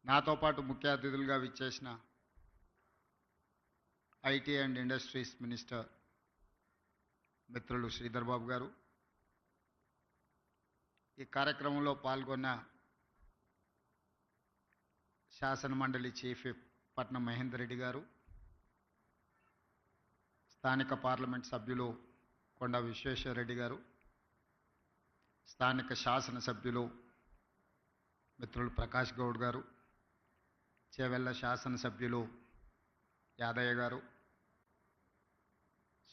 నాతో పాటు ముఖ్య అతిథులుగా విచ్చేసిన ఐటీ అండ్ ఇండస్ట్రీస్ మినిస్టర్ మిత్రులు శ్రీధర్ బాబు గారు, ఈ కార్యక్రమంలో పాల్గొన్న శాసన మండలి చీఫ్ విప్ పట్నం మహేందర్ రెడ్డి గారు, స్థానిక పార్లమెంట్ సభ్యులు కొండ విశ్వేశ్వర రెడ్డి గారు, స్థానిక శాసనసభ్యులు మిత్రులు ప్రకాష్ గౌడ్ గారు, చేవెళ్ళ శాసనసభ్యులు యాదయ్య గారు,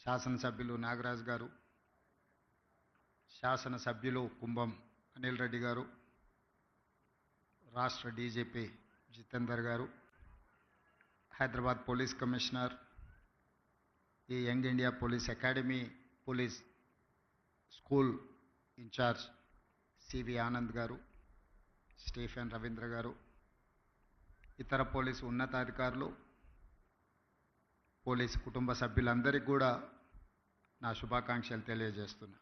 శాసనసభ్యులు నాగరాజ్ గారు, శాసనసభ్యులు కుంభం అనిల్ రెడ్డి గారు, రాష్ట్ర DGP Jitender garu, Hyderabad police commissioner, ఈ young India police academy police school incharge CV Anand garu, Stephen Ravindra గారు, ఇతర పోలీసు ఉన్నతాధికారులు, పోలీసు కుటుంబ సభ్యులందరికీ కూడా నా శుభాకాంక్షలు తెలియజేస్తున్నా.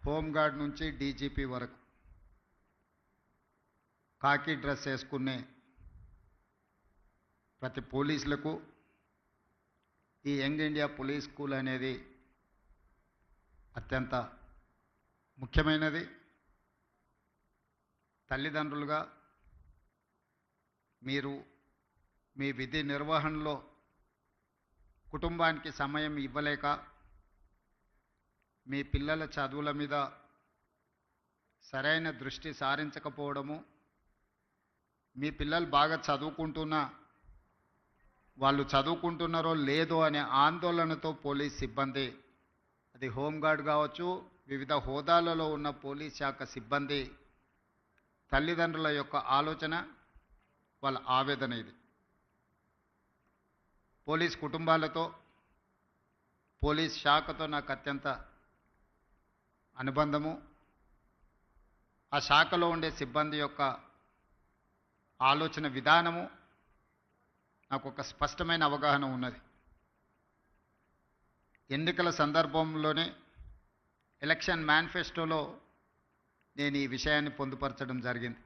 హోంగార్డ్ నుంచి డీజీపీ వరకు కాకి డ్రెస్ వేసుకునే ప్రతి పోలీసులకు ఈ యంగ్ ఇండియా పోలీస్ స్కూల్ అనేది అత్యంత ముఖ్యమైనది. తల్లిదండ్రులుగా మీరు మీ విధి నిర్వహణలో కుటుంబానికి సమయం ఇవ్వలేక మీ పిల్లల చదువుల మీద సరైన దృష్టి సారించకపోవడము, మీ పిల్లలు బాగా చదువుకుంటున్నా వాళ్ళు చదువుకుంటున్నారో లేదో అనే ఆందోళనతో పోలీస్ సిబ్బంది, అది హోంగార్డ్ కావచ్చు, వివిధ హోదాలలో ఉన్న పోలీస్ శాఖ సిబ్బంది తల్లిదండ్రుల యొక్క ఆలోచన, వాళ్ళ ఆవేదన ఇది. పోలీస్ కుటుంబాలతో, పోలీస్ శాఖతో నాకు అత్యంత అనుబంధము. ఆ శాఖలో ఉండే సిబ్బంది యొక్క ఆలోచన విధానము నాకు ఒక స్పష్టమైన అవగాహన ఉన్నది. ఎన్నికల సందర్భంలోనే ఎలక్షన్ మేనిఫెస్టోలో నేను ఈ విషయాన్ని పొందుపరచడం జరిగింది.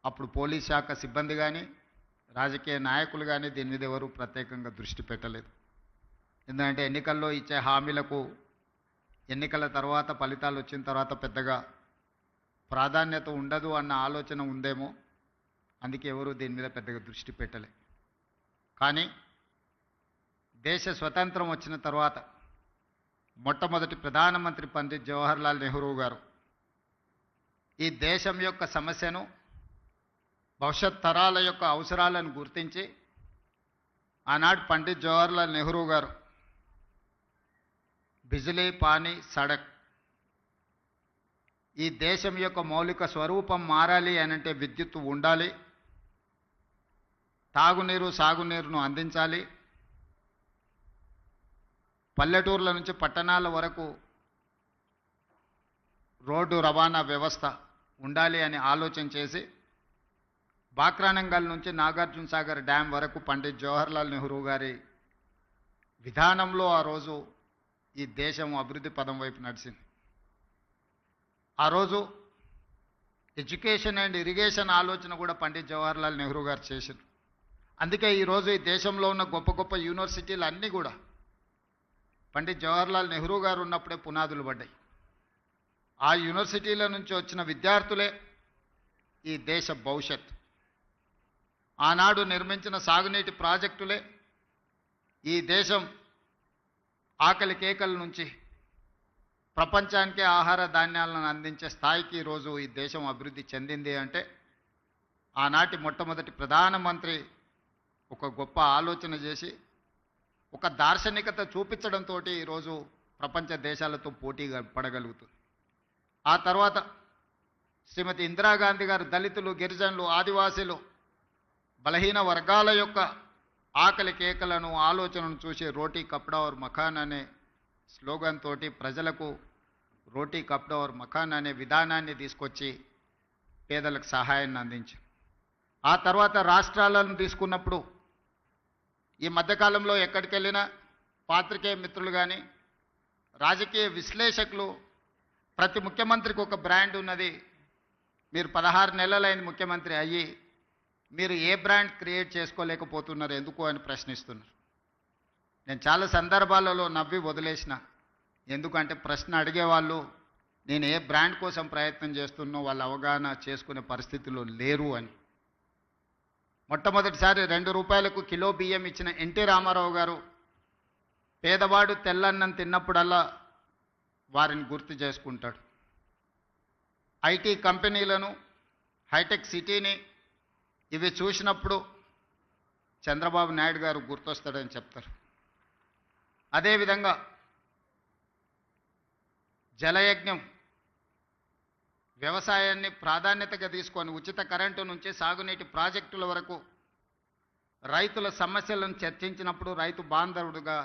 అప్పుడు పోలీస్ శాఖ సిబ్బంది కానీ రాజకీయ నాయకులు కానీ దీని మీద ఎవరు ప్రత్యేకంగా దృష్టి పెట్టలేదు. ఎందుకంటే ఎన్నికల్లో ఇచ్చే హామీలకు ఎన్నికల తర్వాత ఫలితాలు వచ్చిన తర్వాత పెద్దగా ప్రాధాన్యత ఉండదు అన్న ఆలోచన ఉందేమో, అందుకే ఎవరు దీని మీద పెద్దగా దృష్టి పెట్టలే. కానీ దేశ స్వతంత్రం వచ్చిన తర్వాత మొట్టమొదటి ప్రధానమంత్రి పండిత్ జవహర్లాల్ నెహ్రూ గారు ఈ దేశం యొక్క సమస్యను, భవిష్యత్ తరాల యొక్క అవసరాలను గుర్తించి ఆనాడు పండిత్ జవహర్లాల్ నెహ్రూ గారు బిజిలీ, పానీ, సడక్, ఈ దేశం యొక్క మౌలిక స్వరూపం మారాలి అనంటే విద్యుత్తు ఉండాలి, తాగునీరు సాగునీరును అందించాలి, పల్లెటూర్ల నుంచి పట్టణాల వరకు రోడ్డు రవాణా వ్యవస్థ ఉండాలి అని ఆలోచన చేసి బాక్రానంగల్ నుంచి నాగార్జున సాగర్ డ్యామ్ వరకు పండిత్ జవహర్లాల్ నెహ్రూ గారి విధానంలో ఆ రోజు ఈ దేశం అభివృద్ధి పదం వైపు నడిచింది. ఆ రోజు ఎడ్యుకేషన్ అండ్ ఇరిగేషన్ ఆలోచన కూడా పండిత్ జవహర్లాల్ నెహ్రూ గారు చేశారు. అందుకే ఈరోజు ఈ దేశంలో ఉన్న గొప్ప గొప్ప యూనివర్సిటీలు అన్నీ కూడా పండిత్ జవహర్లాల్ నెహ్రూ గారు ఉన్నప్పుడే పునాదులు పడ్డాయి. ఆ యూనివర్సిటీల నుంచి వచ్చిన విద్యార్థులే ఈ దేశ భవిష్యత్. ఆనాడు నిర్మించిన సాగునీటి ప్రాజెక్టులే ఈ దేశం ఆకలి కేకల నుంచి ప్రపంచానికే ఆహార ధాన్యాలను అందించే స్థాయికి ఈరోజు ఈ దేశం అభివృద్ధి చెందింది అంటే ఆనాటి మొట్టమొదటి ప్రధానమంత్రి ఒక గొప్ప ఆలోచన చేసి ఒక దార్శనికత చూపించడంతో ఈరోజు ప్రపంచ దేశాలతో పోటీ పడగలుగుతుంది. ఆ తర్వాత శ్రీమతి ఇందిరాగాంధీ గారు దళితులు, గిరిజనులు, ఆదివాసీలు, బలహీన వర్గాల యొక్క ఆకలి కేకలను, ఆలోచనను చూసి రోటీ కప్డా ఔర్ మకాన్ అనే స్లోగన్ తోటి ప్రజలకు రోటీ కప్డా ఔర్ మకాన్ అనే విధానాన్ని తీసుకొచ్చి పేదలకు సహాయాన్ని అందించారు. ఆ తర్వాత రాష్ట్రాలను తీసుకున్నప్పుడు ఈ మధ్యకాలంలో ఎక్కడికి వెళ్ళినా పాత్రికేయ మిత్రులు కానీ రాజకీయ విశ్లేషకులు ప్రతి ముఖ్యమంత్రికి ఒక బ్రాండ్ ఉన్నది, మీరు 16 నెలలైంది ముఖ్యమంత్రి అయ్యి మీరు ఏ బ్రాండ్ క్రియేట్ చేసుకోలేకపోతున్నారు ఎందుకు అని ప్రశ్నిస్తున్నారు. నేను చాలా సందర్భాలలో నవ్వి వదిలేసిన. ఎందుకంటే ప్రశ్న అడిగేవాళ్ళు నేను ఏ బ్రాండ్ కోసం ప్రయత్నం చేస్తున్నో వాళ్ళు అవగాహన చేసుకునే పరిస్థితిలో లేరు అని. మొట్టమొదటిసారి 2 రూపాయలకు కిలో బియ్యం ఇచ్చిన ఎన్టీ రామారావు గారు పేదవాడు తెల్లన్నం తిన్నప్పుడల్లా వారిని గుర్తు చేసుకుంటాడు. ఐటీ కంపెనీలను, హైటెక్ సిటీని ఇవి చూసినప్పుడు చంద్రబాబు నాయుడు గారు గుర్తొస్తాడని చెప్తారు. అదేవిధంగా జలయజ్ఞం వ్యవసాయాన్ని ప్రాధాన్యతగా తీసుకొని ఉచిత కరెంటు నుంచి సాగునీటి ప్రాజెక్టుల వరకు రైతుల సమస్యలను చర్చించినప్పుడు రైతు బాంధవుడుగా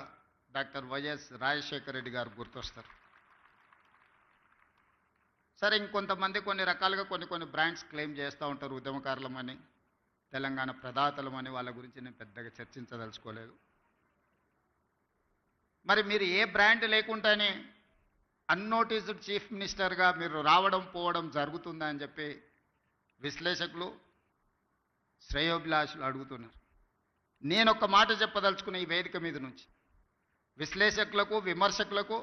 డాక్టర్ వైఎస్ రాజశేఖర రెడ్డి గారు గుర్తొస్తారు. సరే, ఇంకొంతమంది కొన్ని రకాలుగా కొన్ని బ్రాండ్స్ క్లెయిమ్ చేస్తూ ఉంటారు. ఉద్యమకారులమని, తెలంగాణ ప్రదాతలమని. వాళ్ళ గురించి నేను పెద్దగా చర్చించదలుచుకోలేదు. మరి మీరు ఏ బ్రాండ్ లేకుండానే అన్నోటీస్డ్ చీఫ్ మినిస్టర్గా మీరు రావడం పోవడం జరుగుతుందా అని చెప్పి విశ్లేషకులు, శ్రేయోభిలాషులు అడుగుతున్నారు. నేను ఒక మాట చెప్పదలుచుకున్న ఈ వేదిక మీద నుంచి విశ్లేషకులకు, విమర్శకులకు,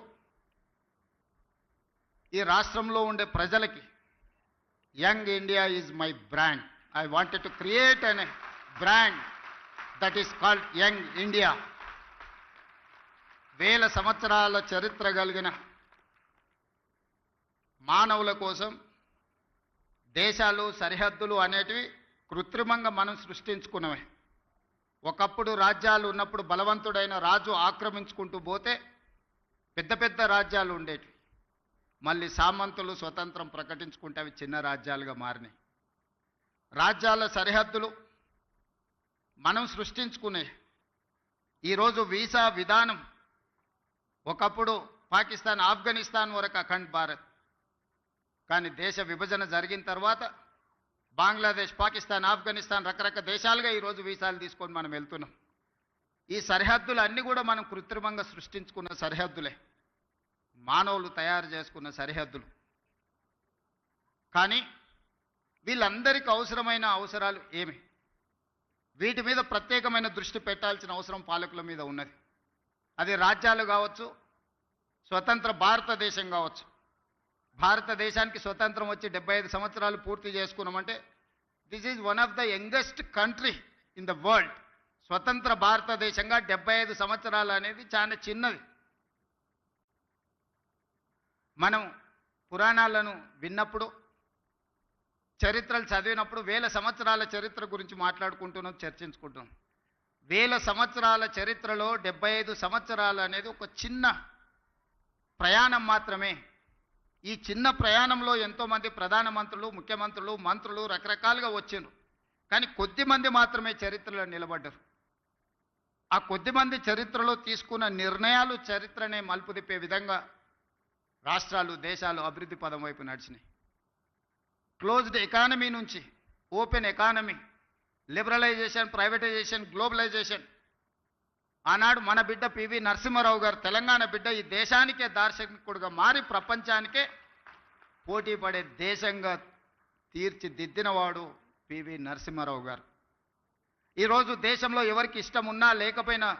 ఈ రాష్ట్రంలో ఉండే ప్రజలకి, young India is my brand. I wanted to create an brand that is called young India. 1000 సంవత్సరాల చరిత్ర కలిగిన మానవుల కోసం దేశాలు, సరిహద్దులు అనేటివి కృత్రిమంగా మనం సృష్టించుకున్నవే. ఒకప్పుడు రాజ్యాలు ఉన్నప్పుడు బలవంతుడైన రాజు ఆక్రమించుకుంటూ పోతే పెద్ద పెద్ద రాజ్యాలు ఉండేటివి. మళ్ళీ సామంతులు స్వతంత్రం ప్రకటించుకుంటే అవి చిన్న రాజ్యాలుగా మారినాయి. రాజ్యాల సరిహద్దులు మనం సృష్టించుకునే. ఈరోజు వీసా విధానం ఒకప్పుడు పాకిస్తాన్, ఆఫ్ఘనిస్తాన్ వరకు అఖండ్ భారత్. కానీ దేశ విభజన జరిగిన తర్వాత బంగ్లాదేశ్, పాకిస్తాన్, ఆఫ్ఘనిస్తాన్ రకరకాల దేశాలుగా ఈరోజు వీసాలు తీసుకొని మనం వెళ్తున్నాం. ఈ సరిహద్దులు అన్నీ కూడా మనం కృత్రిమంగా సృష్టించుకున్న సరిహద్దులే, మానవులు తయారు చేసుకున్న సరిహద్దులు. కానీ వీళ్ళందరికీ అవసరమైన అవసరాలు ఏమి? వీటి మీద ప్రత్యేకమైన దృష్టి పెట్టాల్సిన అవసరం పాలకుల మీద ఉన్నది. అది రాజ్యాలు కావచ్చు, స్వతంత్ర భారతదేశం కావచ్చు. భారతదేశానికి స్వతంత్రం వచ్చి 75 సంవత్సరాలు పూర్తి చేసుకున్నామంటే this is one of the youngest country in the world. స్వతంత్ర భారతదేశంగా 75 సంవత్సరాలు అనేది చాలా చిన్నది. మనం పురాణాలను విన్నప్పుడు, చరిత్రలు చదివినప్పుడు 1000 సంవత్సరాల చరిత్ర గురించి మాట్లాడుకుంటున్నాం, చర్చించుకుంటున్నాం. 1000 సంవత్సరాల చరిత్రలో 75 సంవత్సరాలు అనేది ఒక చిన్న ప్రయాణం మాత్రమే. ఈ చిన్న ప్రయాణంలో ఎంతోమంది ప్రధానమంత్రులు, ముఖ్యమంత్రులు, మంత్రులు రకరకాలుగా వచ్చిండ్రు. కానీ కొద్దిమంది మాత్రమే చరిత్రలో నిలబడ్డారు. ఆ కొద్దిమంది చరిత్రలో తీసుకున్న నిర్ణయాలు చరిత్రనే మలుపు తిప్పే విధంగా రాష్ట్రాలు, దేశాలు అభివృద్ధి పదం వైపు నడిచినాయి. క్లోజ్డ్ ఎకానమీ నుంచి open economy, liberalisation, privatisation, globalisation. ఆనాడు మన బిడ్డ పివి నరసింహారావు గారు, తెలంగాణ బిడ్డ, ఈ దేశానికే దార్శనికుడుగా మారి ప్రపంచానికే పోటీ పడే దేశంగా తీర్చిదిద్దినవాడు పివి నరసింహారావు గారు. ఈరోజు దేశంలో ఎవరికి ఇష్టం ఉన్నా లేకపోయినా,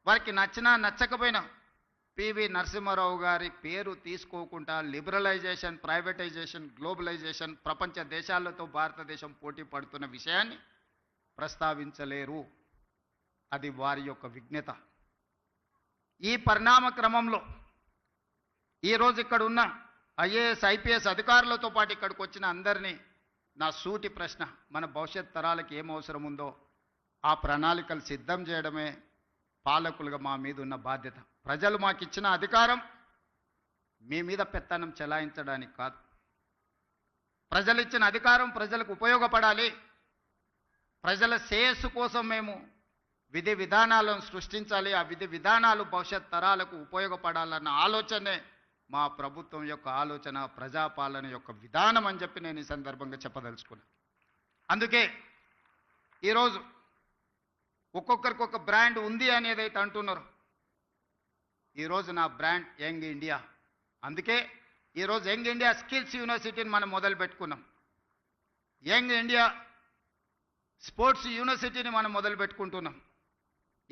వారికి నచ్చినా నచ్చకపోయినా పివి నరసింహారావు గారి పేరు తీసుకోకుండా లిబరలైజేషన్, ప్రైవేటైజేషన్, గ్లోబలైజేషన్, ప్రపంచ దేశాలతో భారతదేశం పోటీ పడుతున్న విషయాన్ని ప్రస్తావించలేరు. అది వారి యొక్క విజ్ఞత. ఈ పరిణామ క్రమంలో ఈరోజు ఇక్కడ ఉన్న ఐఏఎస్, ఐపీఎస్ అధికారులతో పాటు ఇక్కడికి వచ్చిన అందరినీ నా సూటి ప్రశ్న, మన భవిష్యత్ తరాలకు ఏం అవసరం ఉందో ఆ ప్రణాళికలు సిద్ధం చేయడమే పాలకులుగా మా మీద ఉన్న బాధ్యత. ప్రజలు మాకు ఇచ్చిన అధికారం మీ మీద పెత్తనం చెలాయించడానికి కాదు. ప్రజలు ఇచ్చిన అధికారం ప్రజలకు ఉపయోగపడాలి. ప్రజల శ్రేయస్సు కోసం మేము విధి విధానాలను సృష్టించాలి. ఆ విధి విధానాలు భవిష్యత్ తరాలకు ఉపయోగపడాలన్న ఆలోచనే మా ప్రభుత్వం యొక్క ఆలోచన, ప్రజాపాలన యొక్క విధానం అని చెప్పి నేను ఈ సందర్భంగా చెప్పదలుచుకున్నాను. అందుకే ఈరోజు ఒక్కొక్కరికి ఒక బ్రాండ్ ఉంది అనేది అయితే అంటున్నారు. ఈరోజు నా బ్రాండ్ యంగ్ ఇండియా. అందుకే ఈరోజు యంగ్ ఇండియా స్కిల్స్ యూనివర్సిటీని మనం మొదలు పెట్టుకున్నాం. యంగ్ ఇండియా స్పోర్ట్స్ యూనివర్సిటీని మనం మొదలు పెట్టుకుంటున్నాం.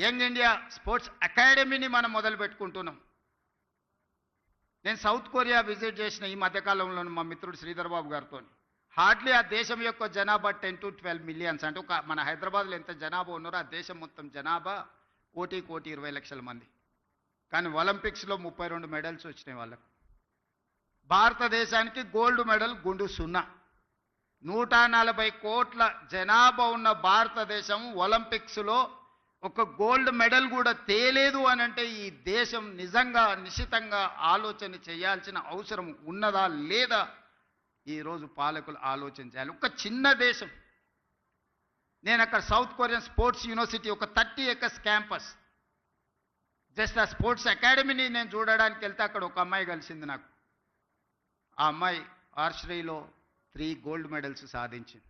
యంగ్ ఇండియా స్పోర్ట్స్ అకాడమీని మనం మొదలు పెట్టుకుంటున్నాం. నేను సౌత్ కొరియా విజిట్ చేసిన ఈ మధ్యకాలంలో మా మిత్రుడు శ్రీధర్ బాబు గారితో. హార్డ్లీ ఆ దేశం యొక్క జనాభా 10 to 12 మిలియన్స్. అంటే ఒక మన హైదరాబాద్లో ఎంత జనాభా ఉన్నారో ఆ దేశం మొత్తం జనాభా 1,20,00,000 మంది. కానీ ఒలింపిక్స్లో 32 మెడల్స్ వచ్చినాయి వాళ్ళకు. భారతదేశానికి గోల్డ్ మెడల్ గుండు 0. 140 కోట్ల జనాభా ఉన్న భారతదేశం ఒలింపిక్స్లో ఒక గోల్డ్ మెడల్ కూడా తేలేదు అని అంటే ఈ దేశం నిజంగా నిశితంగా ఆలోచన చేయాల్సిన అవసరం ఉన్నదా లేదా ఈరోజు పాలకులు ఆలోచన చేయాలి. ఒక చిన్న దేశం. నేను అక్కడ సౌత్ కొరియన్ స్పోర్ట్స్ యూనివర్సిటీ ఒక 30 acres క్యాంపస్, జస్ట్ ఆ స్పోర్ట్స్ అకాడమీని నేను చూడడానికి వెళ్తే అక్కడ ఒక అమ్మాయి కలిసింది నాకు. ఆ అమ్మాయి ఆర్చరీలో 3 గోల్డ్ మెడల్స్ సాధించింది.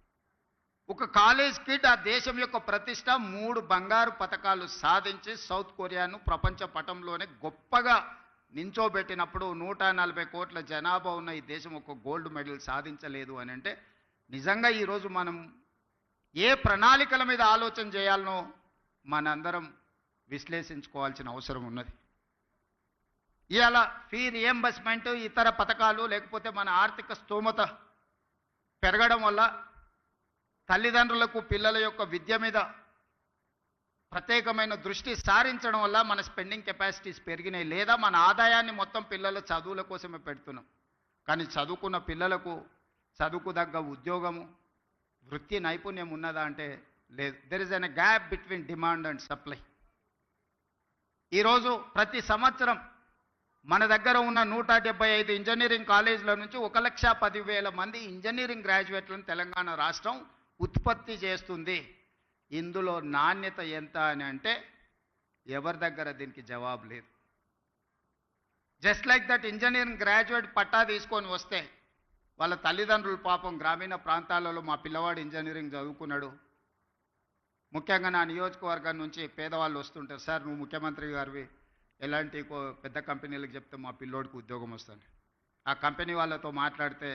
ఒక కాలేజ్ కిడ్ ఆ దేశం యొక్క ప్రతిష్ట 3 బంగారు పతకాలు సాధించి సౌత్ కొరియాను ప్రపంచ పటంలోనే గొప్పగా నించోబెట్టినప్పుడు 140 కోట్ల జనాభా ఉన్న ఈ దేశం ఒక గోల్డ్ మెడల్ సాధించలేదు అని అంటే నిజంగా ఈరోజు మనం ఏ ప్రణాళికల మీద ఆలోచన చేయాలనో మనందరం విశ్లేషించుకోవాల్సిన అవసరం ఉన్నది. ఇవాళ ఫీ రియంబర్స్మెంట్, ఇతర పథకాలు, లేకపోతే మన ఆర్థిక స్తోమత పెరగడం వల్ల తల్లిదండ్రులకు పిల్లల యొక్క విద్య మీద ప్రత్యేకమైన దృష్టి సారించడం వల్ల మన స్పెండింగ్ కెపాసిటీస్ పెరిగినాయి. లేదా మన ఆదాయాన్ని మొత్తం పిల్లల చదువుల కోసమే పెడుతున్నాం. కానీ చదువుకున్న పిల్లలకు చదువుకు తగ్గ ఉద్యోగము, వృత్తి నైపుణ్యం ఉన్నదా అంటే లేదు. There is an gap between demand and supply. ఈరోజు ప్రతి సంవత్సరం మన దగ్గర ఉన్న 175 ఇంజనీరింగ్ కాలేజీల నుంచి 1,10,000 మంది ఇంజనీరింగ్ గ్రాడ్యుయేట్లను తెలంగాణ రాష్ట్రం ఉత్పత్తి చేస్తుంది. ఇందులో నాణ్యత ఎంత అని అంటే ఎవరి దగ్గర దీనికి జవాబు లేదు. Just like that engineering graduate పట్టా తీసుకొని వస్తే వాళ్ళ తల్లిదండ్రులు పాపం గ్రామీణ ప్రాంతాలలో మా పిల్లవాడు ఇంజనీరింగ్ చదువుకున్నాడు. ముఖ్యంగా నా నియోజకవర్గం నుంచి పేదవాళ్ళు వస్తుంటారు, సార్ నువ్వు ముఖ్యమంత్రి గారివి ఎలాంటి పెద్ద కంపెనీలకు చెప్తే మా పిల్లోడికి ఉద్యోగం వస్తుంది. ఆ కంపెనీ వాళ్ళతో మాట్లాడితే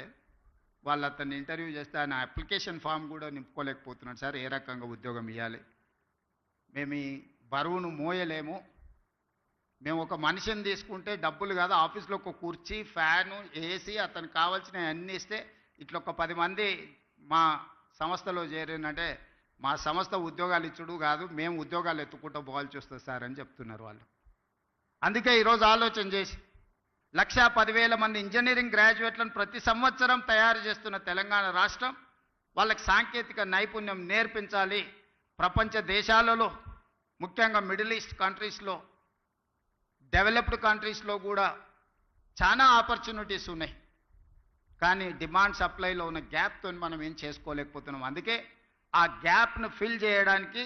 వాళ్ళు అతన్ని ఇంటర్వ్యూ చేస్తే ఆయన అప్లికేషన్ ఫామ్ కూడా నింపుకోలేకపోతున్నాడు, సార్ ఏ రకంగా ఉద్యోగం ఇవ్వాలి, మేము ఈ బరువును మోయలేము, మేము ఒక మనిషిని తీసుకుంటే డబ్బులు కాదు, ఆఫీస్లో ఒక కుర్చీ, ఫ్యాను, ఏసీ, అతనికి కావాల్సినవి అన్నీ ఇస్తే ఇట్లా ఒక 10 మంది మా సంస్థలో చేరినంటే మా సంస్థ ఉద్యోగాలు ఇచ్చుడు కాదు, మేము ఉద్యోగాలు ఎత్తుకుంటూ పోవాల్సి వస్తుంది సార్ అని చెప్తున్నారు వాళ్ళు. అందుకే ఈరోజు ఆలోచన చేసి 1,10,000 మంది ఇంజనీరింగ్ గ్రాడ్యుయేట్లను ప్రతి సంవత్సరం తయారు చేస్తున్న తెలంగాణ రాష్ట్రం వాళ్ళకి సాంకేతిక నైపుణ్యం నేర్పించాలి. ప్రపంచ దేశాలలో ముఖ్యంగా మిడిల్ ఈస్ట్ కంట్రీస్లో, డెవలప్డ్ కంట్రీస్లో కూడా చాలా ఆపర్చునిటీస్ ఉన్నాయి. కానీ డిమాండ్ సప్లైలో ఉన్న గ్యాప్తో మనం ఏం చేసుకోలేకపోతున్నాం. అందుకే ఆ గ్యాప్ను ఫిల్ చేయడానికి,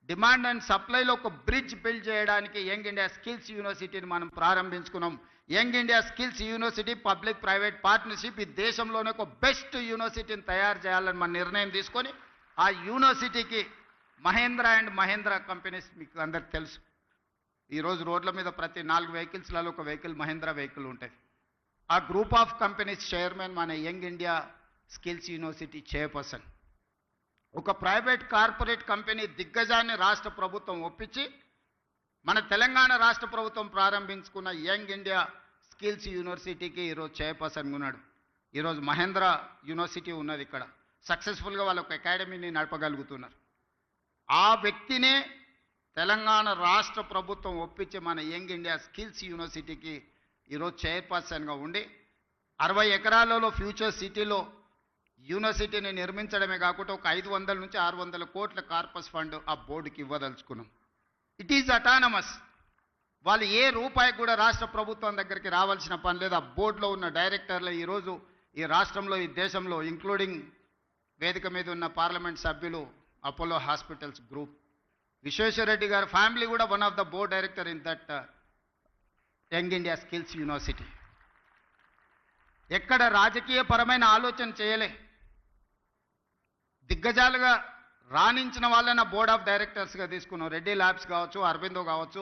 డిమాండ్ అండ్ సప్లైలో ఒక బ్రిడ్జ్ బిల్డ్ చేయడానికి యంగ్ ఇండియా స్కిల్స్ యూనివర్సిటీని మనం ప్రారంభించుకున్నాం. Young India skills university public private partnership ఈ దేశంలోనే ఒక బెస్ట్ యూనివర్సిటీని తయారు చేయాలని మన నిర్ణయం తీసుకొని ఆ యూనివర్సిటీకి మహేంద్ర అండ్ మహేంద్ర కంపెనీస్ మీకు అందరికి తెలుసు. ఈరోజు రోడ్ల మీద ప్రతి 4 వెహికల్స్లలో ఒక వెహికల్ మహేంద్ర వెహికల్ ఉంటుంది. ఆ గ్రూప్ ఆఫ్ కంపెనీస్ చైర్మన్ మన young India skills university chairperson. ఒక ప్రైవేట్ కార్పొరేట్ కంపెనీ దిగ్గజాన్ని రాష్ట్ర ప్రభుత్వం ఒప్పించి మన తెలంగాణ రాష్ట్ర ప్రభుత్వం ప్రారంభించుకున్న యంగ్ ఇండియా స్కిల్స్ యూనివర్సిటీకి ఈరోజు చైర్పర్సన్గా ఉన్నాడు. ఈరోజు మహేంద్ర యూనివర్సిటీ ఉన్నది ఇక్కడ. సక్సెస్ఫుల్గా వాళ్ళు ఒక అకాడమీని నడపగలుగుతున్నారు. ఆ వ్యక్తినే తెలంగాణ రాష్ట్ర ప్రభుత్వం ఒప్పించి మన యంగ్ ఇండియా స్కిల్స్ యూనివర్సిటీకి ఈరోజు చైర్పర్సన్గా ఉండి 60 ఎకరాలలో ఫ్యూచర్ సిటీలో యూనివర్సిటీని నిర్మించడమే కాకుండా ఒక 500 నుంచి 600 కోట్ల కార్పస్ ఫండ్ ఆ బోర్డుకి ఇవ్వదలుచుకున్నాం. It is autonomous. వాళ్ళు ఏ రూపాయికి కూడా రాష్ట్ర ప్రభుత్వం దగ్గరికి రావాల్సిన పని లేదు. ఆ బోర్డులో ఉన్న డైరెక్టర్లు ఈరోజు ఈ రాష్ట్రంలో, ఈ దేశంలో, ఇంక్లూడింగ్ వేదిక మీద ఉన్న పార్లమెంట్ సభ్యులు, అపోలో హాస్పిటల్స్ గ్రూప్, విశ్వేశ్వరరెడ్డి గారి ఫ్యామిలీ కూడా one of the board director in that young India skills university. ఎక్కడ రాజకీయ పరమైన ఆలోచన చేయలే. దిగ్గజాలుగా రాణించిన వాళ్ళని బోర్డ్ ఆఫ్ డైరెక్టర్స్గా తీసుకున్నాం. రెడ్డి ల్యాబ్స్ కావచ్చు, అరబిందో కావచ్చు,